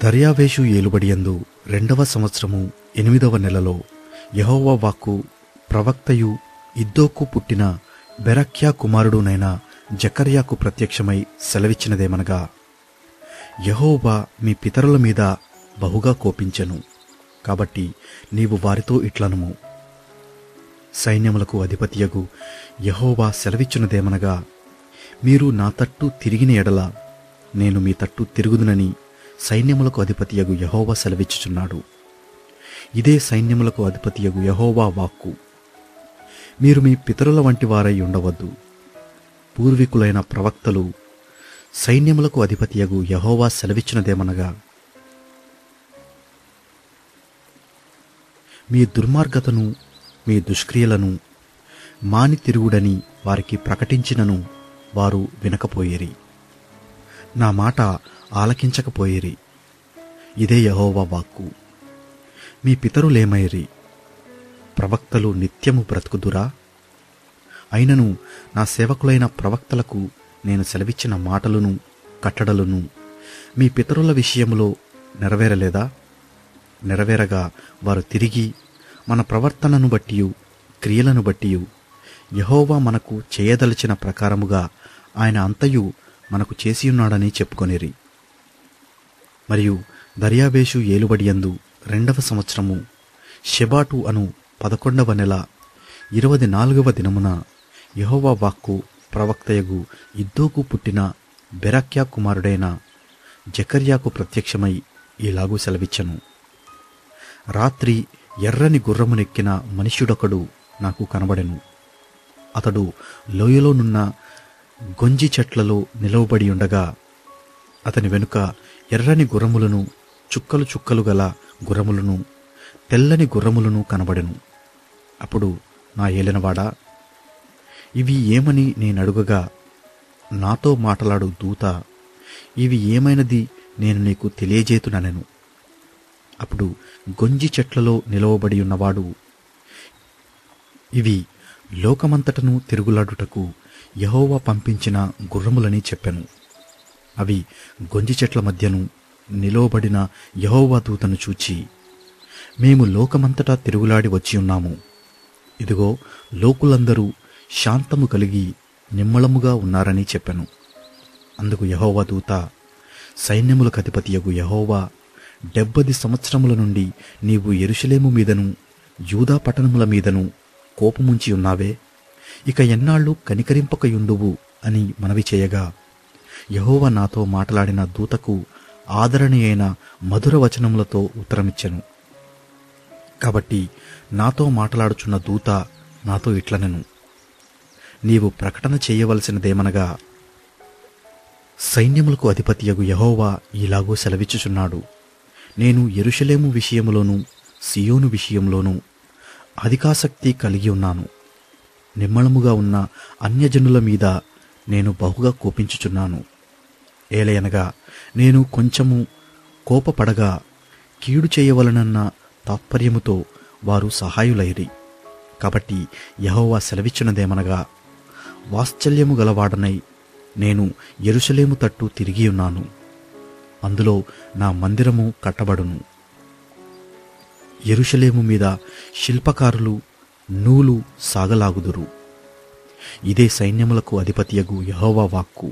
దర్యావేషు ఏలుబడియందు 2వ సంవత్సరము 8వ నెలలో యెహోవా వాక్కు ప్రవక్తయు ఇద్దోకు పుట్టిన బెరక్యా కుమారుడునైన జకర్యాకు ప్రత్యక్షమై సెలవిచ్చినదేమనగా, యెహోవా మీ పితరుల మీద బహుగా కోపించెను, కాబట్టి నీవు వారితో ఇట్లనుము, సైన్యములకు అధిపతియగు యెహోవా సెలవిచ్చినదేమనగా, మీరు నా తట్టు తిరిగిన ఎడల నేను మీ తట్టు తిరుగుదునని సైన్యములకు అధిపతియగు యెహోవా సెలవిచ్చుచున్నాడు. ఇదే సైన్యములకు అధిపతియగు యెహోవా వాక్కు. మీరు మీ పితరుల వంటి వారై ఉండవద్దు. పూర్వీకులైన ప్రవక్తలు సైన్యములకు అధిపతియగు యెహోవా సెలవిచ్చినదేమనగా, మీ దుర్మార్గతను మీ దుష్క్రియలను మాని తిరుగుడని వారికి ప్రకటించినను వారు వినకపోయిరి, నా మాట ఆలకించకపోయిరి. ఇదే యెహోవా వాక్కు. మీ పితరులేమైరి? ప్రవక్తలు నిత్యము బ్రతుకుదురా? అయినను నా సేవకులైన ప్రవక్తలకు నేను సెలవిచ్చిన మాటలను కట్టడలను మీ పితరుల విషయములో నెరవేరలేదా? నెరవేరగా వారు తిరిగి మన ప్రవర్తనను బట్టియు క్రియలను బట్టియు యెహోవా మనకు చేయదలిచిన ప్రకారముగా ఆయన అంతయు మనకు చేసియున్నాడని చెప్పుకొనిరి. మరియు దర్యావేషు ఏలుబడియందు 2వ సంవత్సరము షెబాటు అను 11వ నెల 24వ దినమున యెహోవా వాక్కు ప్రవక్తయగు ఇద్దోకు పుట్టిన బెరక్యా కుమారుడైన జకర్యాకు ప్రత్యక్షమై ఇలాగూ సెలవిచ్చెను. రాత్రి ఎర్రని గుర్రమునెక్కిన మనుష్యుడొకడు నాకు కనబడెను. అతడు లోయలోనున్న గొంజి చెట్లలో నిలవబడి ఉండగా అతని వెనుక ఎర్రని గుర్రములను చుక్కలు చుక్కలు గల గుర్రములను తెల్లని గుర్రములను కనబడెను. అప్పుడు నా ఏలినవాడా, ఇవి ఏమని నేనడుగగా, నాతో మాటలాడు దూత, ఇవి ఏమైనది నేను నీకు తెలియజేతుననెను. అప్పుడు గొంజి చెట్లలో నిలవబడి ఉన్నవాడు, ఇవి లోకమంతటను తిరుగులాడుటకు యెహోవా పంపించిన గుర్రములని చెప్పెను. అవి గొంజి చెట్ల మధ్యను నిలవబడిన యెహోవా దూతను చూచి, మేము లోకమంతటా తిరుగులాడి వచ్చి ఉన్నాము. ఇదిగో లోకులందరూ శాంతము కలిగి నిమ్మళముగా ఉన్నారని చెప్పెను. అందుకు యెహోవా దూత, సైన్యములకు అధిపతియగు యెహోవా, 70 సంవత్సరముల నుండి నీవు యెరూషలేము మీదను యూదా పట్టణముల మీదను కోపముంచి ఉన్నావే, ఇక ఎన్నాళ్ళు కనికరింపకయుండువు అని మనవి చేయగా, యెహోవా నాతో మాట్లాడిన దూతకు ఆదరణీయైన మధుర వచనములతో ఉత్తరమిచ్చెను. కాబట్టి నాతో మాట్లాడుచున్న దూత నాతో ఇట్లనెను, నీవు ప్రకటన చేయవలసినదేమనగా, సైన్యములకు అధిపతియగు యెహోవా ఇలాగూ సెలవిచ్చుచున్నాడు, నేను యెరూషలేము విషయములోను సియోను విషయంలోను అధికాసక్తి కలిగి ఉన్నాను. నిమ్మళముగా ఉన్న అన్యజనుల మీద నేను బహుగా కోపించుచున్నాను. ఏలయనగా నేను కొంచెము కోపపడగా కీడు చేయవలనన్న తాత్పర్యముతో వారు సహాయులైరి. కాబట్టి యెహోవా సెలవిచ్చినదేమనగా, వాత్సల్యము గలవాడనై నేను యెరూషలేము తట్టు తిరిగి ఉన్నాను. అందులో నా మందిరము కట్టబడును. యెరూషలేము మీద శిల్పకారులు నూలు సాగలాగుదురు. ఇదే సైన్యములకు అధిపతియగు యెహోవా వాక్కు.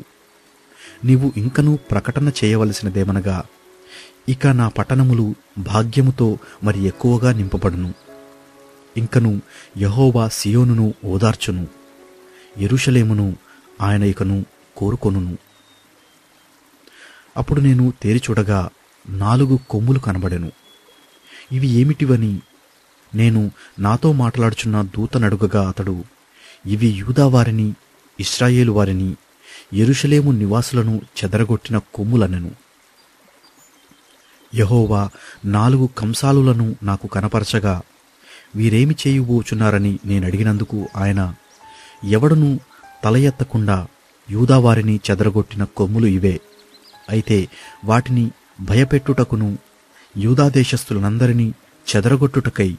నీవు ఇంకనూ ప్రకటన చేయవలసినదేమనగా, ఇక నా పట్టణములు భాగ్యముతో మరి ఎక్కువగా నింపబడును. ఇంకను యెహోవా సియోనును ఓదార్చును, యెరూషలేమును ఆయన ఇకను కోరుకొనును. అప్పుడు నేను తేరిచూడగా 4 కొమ్ములు కనబడెను. ఇవి ఏమిటివని నేను నాతో మాట్లాడుచున్న దూతనడుగగా అతడు, ఇవి యూదా వారిని ఇశ్రాయేలు వారిని యెరూషలేము నివాసులను చెదరగొట్టిన కొమ్ములనెను. యెహోవా 4 కంసాలులను నాకు కనపరచగా, వీరేమి చేయబోచున్నారని నేనడిగినందుకు ఆయన, ఎవడునూ తల ఎత్తకుండా యూదావారిని చెదరగొట్టిన కొమ్ములు ఇవే. అయితే వాటిని భయపెట్టుటకును యూదాదేశస్థులనందరినీ చెదరగొట్టుటకై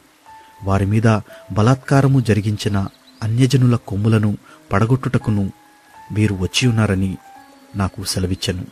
వారి మీద బలాత్కారము జరిగించిన అన్యజనుల కొమ్ములను పడగొట్టుటకును మీరు వచ్చియున్నారని నాకు సెలవిచ్చెను.